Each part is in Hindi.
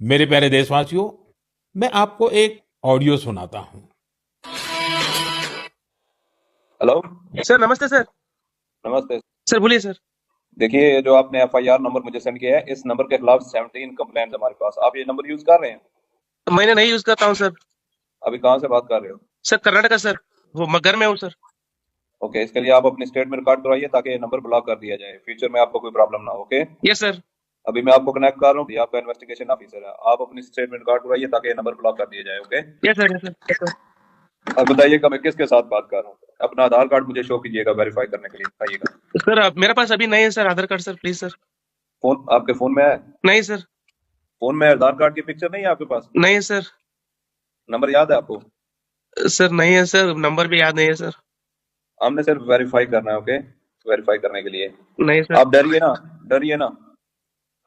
मेरे प्यारे देशवासियों, मैं आपको एक ऑडियो सुनाता हूं। हेलो। सर नमस्ते सर। नमस्ते। सर बोलिए सर। देखिए, ये जो आपने एफआईआर नंबर मुझे सेंड किया है, इस नंबर के खिलाफ 17 कंप्लेंट हमारे पास। आप ये नंबर यूज कर रहे हैं? मैंने नहीं यूज करता हूँ सर। अभी कहाँ से बात कर रहे हो? Sir Karnataka sir. वो मैं घर में हूँ सर। ओके, इसके लिए आप अपनी स्टेट में रिकॉर्ड करवाइए ताकि ये नंबर ब्लॉक कर दिया जाए, फ्यूचर में आपको कोई प्रॉब्लम ना हो। Okay, yes sir. अभी मैं आपको कनेक्ट कर रहा हूँ, ये आपका इन्वेस्टिगेशन ऑफिसर है। आप अपनी स्टेट में रिकॉर्ड करवाइए ताकि ये नंबर ब्लॉक कर दिया जाए। Okay, yes sir yes sir yes sir. अब बताइएगा मैं किसके साथ बात कर रहा हूँ। अपना आधार कार्ड मुझे शो कीजिएगा वेरीफाई करने के लिए, बताइएगा। सर मेरे पास अभी नहीं है sir Aadhaar card sir, please sir. Phone आपके फोन में है? नहीं सर। फोन में आधार कार्ड की पिक्चर नहीं है आपके पास? नहीं है सर। नंबर याद है आपको? सर नहीं है सर, नंबर भी याद नहीं है सर। हमने सिर्फ वेरीफाई करना है। ओके, वेरीफाई करने के लिए नहीं सर। आप डरिए ना, डरिए ना।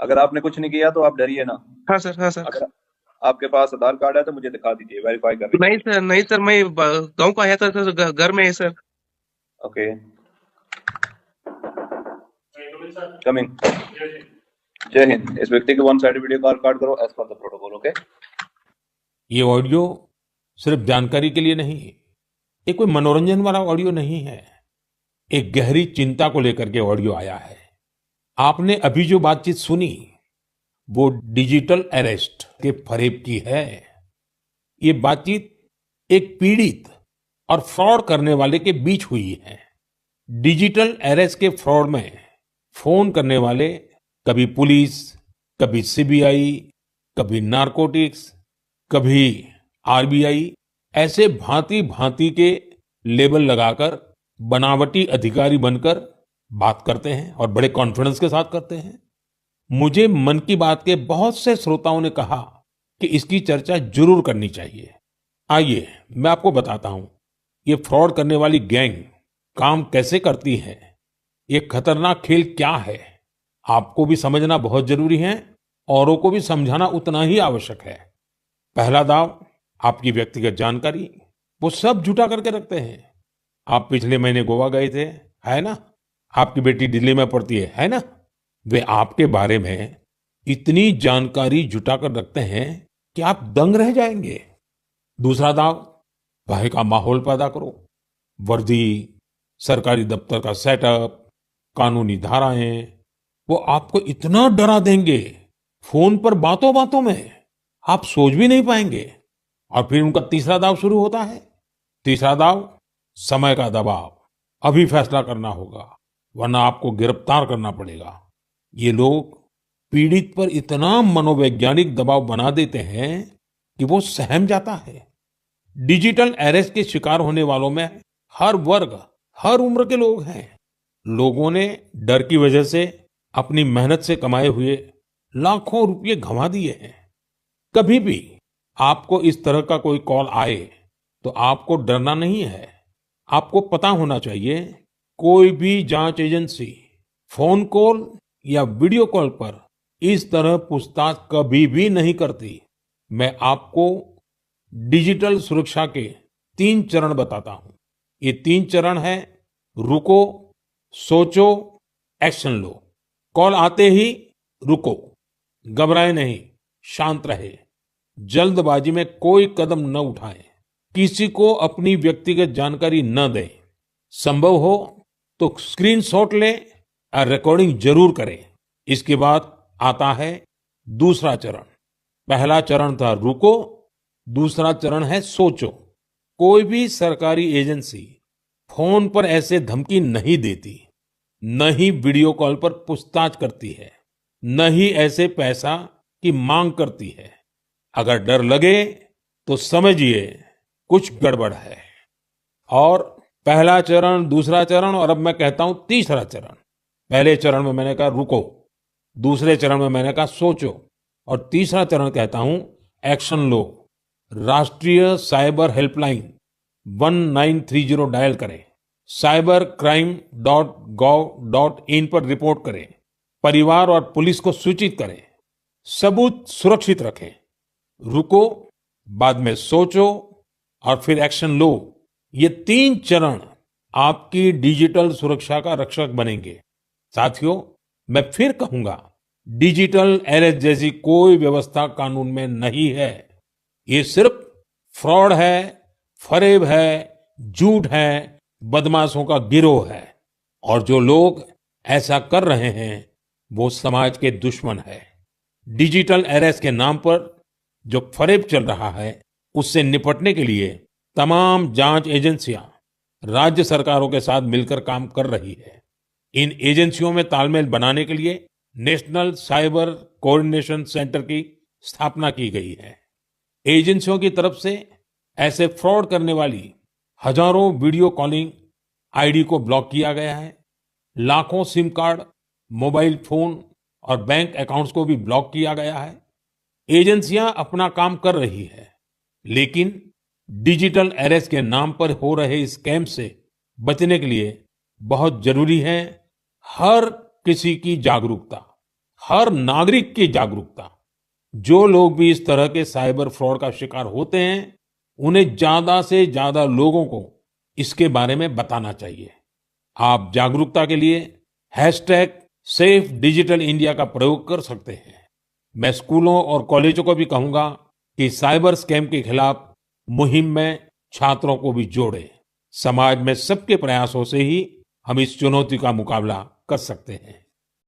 अगर आपने कुछ नहीं किया तो आप डरिए ना। हाँ सर हाँ सर। अगर आपके पास आधार कार्ड है तो मुझे दिखा दीजिए वेरीफाई करने के नहीं लिए। सर नहीं सर, मैं गाँव को आया था सर, घर में है सर। Okay, coming. जय हिंद। इस व्यक्ति के one side video call record करो as per the protocol. Okay, ये ऑडियो सिर्फ जानकारी के लिए नहीं, ये कोई मनोरंजन वाला ऑडियो नहीं है। एक गहरी चिंता को लेकर के ऑडियो आया है। आपने अभी जो बातचीत सुनी, वो डिजिटल अरेस्ट के फरेब की है। ये बातचीत एक पीड़ित और फ्रॉड करने वाले के बीच हुई है। डिजिटल अरेस्ट के फ्रॉड में फोन करने वाले कभी पुलिस, कभी सीबीआई, कभी नारकोटिक्स, कभी आरबीआई, ऐसे भांति भांति के लेबल लगाकर बनावटी अधिकारी बनकर बात करते हैं और बड़े कॉन्फिडेंस के साथ करते हैं। मुझे मन की बात के बहुत से श्रोताओं ने कहा कि इसकी चर्चा जरूर करनी चाहिए। आइए मैं आपको बताता हूं ये फ्रॉड करने वाली गैंग काम कैसे करती है, ये खतरनाक खेल क्या है। आपको भी समझना बहुत जरूरी है, औरों को भी समझाना उतना ही आवश्यक है। पहला दाव, आपकी व्यक्तिगत जानकारी, वो सब जुटा करके रखते हैं। आप पिछले महीने गोवा गए थे, है ना? आपकी बेटी दिल्ली में पढ़ती है ना? वे आपके बारे में इतनी जानकारी जुटा कर रखते हैं कि आप दंग रह जाएंगे। दूसरा दाव, भय का माहौल पैदा करो। वर्दी, सरकारी दफ्तर का सेटअप, कानूनी धाराएं, वो आपको इतना डरा देंगे, फोन पर बातों बातों में आप सोच भी नहीं पाएंगे। और फिर उनका तीसरा दाव शुरू होता है। तीसरा दाव, समय का दबाव। अभी फैसला करना होगा, वरना आपको गिरफ्तार करना पड़ेगा। ये लोग पीड़ित पर इतना मनोवैज्ञानिक दबाव बना देते हैं कि वो सहम जाता है। डिजिटल अरेस्ट के शिकार होने वालों में हर वर्ग, हर उम्र के लोग हैं। लोगों ने डर की वजह से अपनी मेहनत से कमाए हुए लाखों रुपए गंवा दिए हैं। कभी भी आपको इस तरह का कोई कॉल आए तो आपको डरना नहीं है। आपको पता होना चाहिए, कोई भी जांच एजेंसी फोन कॉल या वीडियो कॉल पर इस तरह पूछताछ कभी भी नहीं करती। मैं आपको डिजिटल सुरक्षा के 3 चरण बताता हूं। ये 3 चरण है: रुको, सोचो, एक्शन लो। कॉल आते ही रुको, घबराए नहीं, शांत रहे, जल्दबाजी में कोई कदम न उठाएं, किसी को अपनी व्यक्तिगत जानकारी न दें। संभव हो तो स्क्रीनशॉट लें और रिकॉर्डिंग जरूर करें। इसके बाद आता है दूसरा चरण। पहला चरण था रुको, दूसरा चरण है सोचो। कोई भी सरकारी एजेंसी फोन पर ऐसे धमकी नहीं देती, न ही वीडियो कॉल पर पूछताछ करती है, न ही ऐसे पैसा की मांग करती है। अगर डर लगे तो समझिए कुछ गड़बड़ है। और पहला चरण, दूसरा चरण और अब मैं कहता हूं तीसरा चरण। पहले चरण में मैंने कहा रुको, दूसरे चरण में मैंने कहा सोचो, और तीसरा चरण कहता हूं एक्शन लो। राष्ट्रीय साइबर हेल्पलाइन 1930 डायल करें, cybercrime.gov.in पर रिपोर्ट करें, परिवार और पुलिस को सूचित करें, सबूत सुरक्षित रखें। रुको, बाद में सोचो और फिर एक्शन लो। ये 3 चरण आपकी डिजिटल सुरक्षा का रक्षक बनेंगे। साथियों, मैं फिर कहूंगा, डिजिटल अरेस्ट जैसी कोई व्यवस्था कानून में नहीं है। ये सिर्फ फ्रॉड है, फरेब है, झूठ है, बदमाशों का गिरोह है। और जो लोग ऐसा कर रहे हैं वो समाज के दुश्मन है। डिजिटल अरेस्ट के नाम पर जो फरेब चल रहा है उससे निपटने के लिए तमाम जांच एजेंसियां राज्य सरकारों के साथ मिलकर काम कर रही है। इन एजेंसियों में तालमेल बनाने के लिए नेशनल साइबर कोऑर्डिनेशन सेंटर की स्थापना की गई है। एजेंसियों की तरफ से ऐसे फ्रॉड करने वाली हजारों वीडियो कॉलिंग आईडी को ब्लॉक किया गया है। लाखों सिम कार्ड, मोबाइल फोन और बैंक अकाउंट्स को भी ब्लॉक किया गया है। एजेंसियां अपना काम कर रही है, लेकिन डिजिटल अरेस्ट के नाम पर हो रहे स्कैम से बचने के लिए बहुत जरूरी है हर किसी की जागरूकता, हर नागरिक की जागरूकता। जो लोग भी इस तरह के साइबर फ्रॉड का शिकार होते हैं उन्हें ज्यादा से ज्यादा लोगों को इसके बारे में बताना चाहिए। आप जागरूकता के लिए सेफ डिजिटल इंडिया का प्रयोग कर सकते हैं। मैं स्कूलों और कॉलेजों को भी कहूंगा कि साइबर स्कैम के खिलाफ मुहिम में छात्रों को भी जोड़ें। समाज में सबके प्रयासों से ही हम इस चुनौती का मुकाबला कर सकते हैं।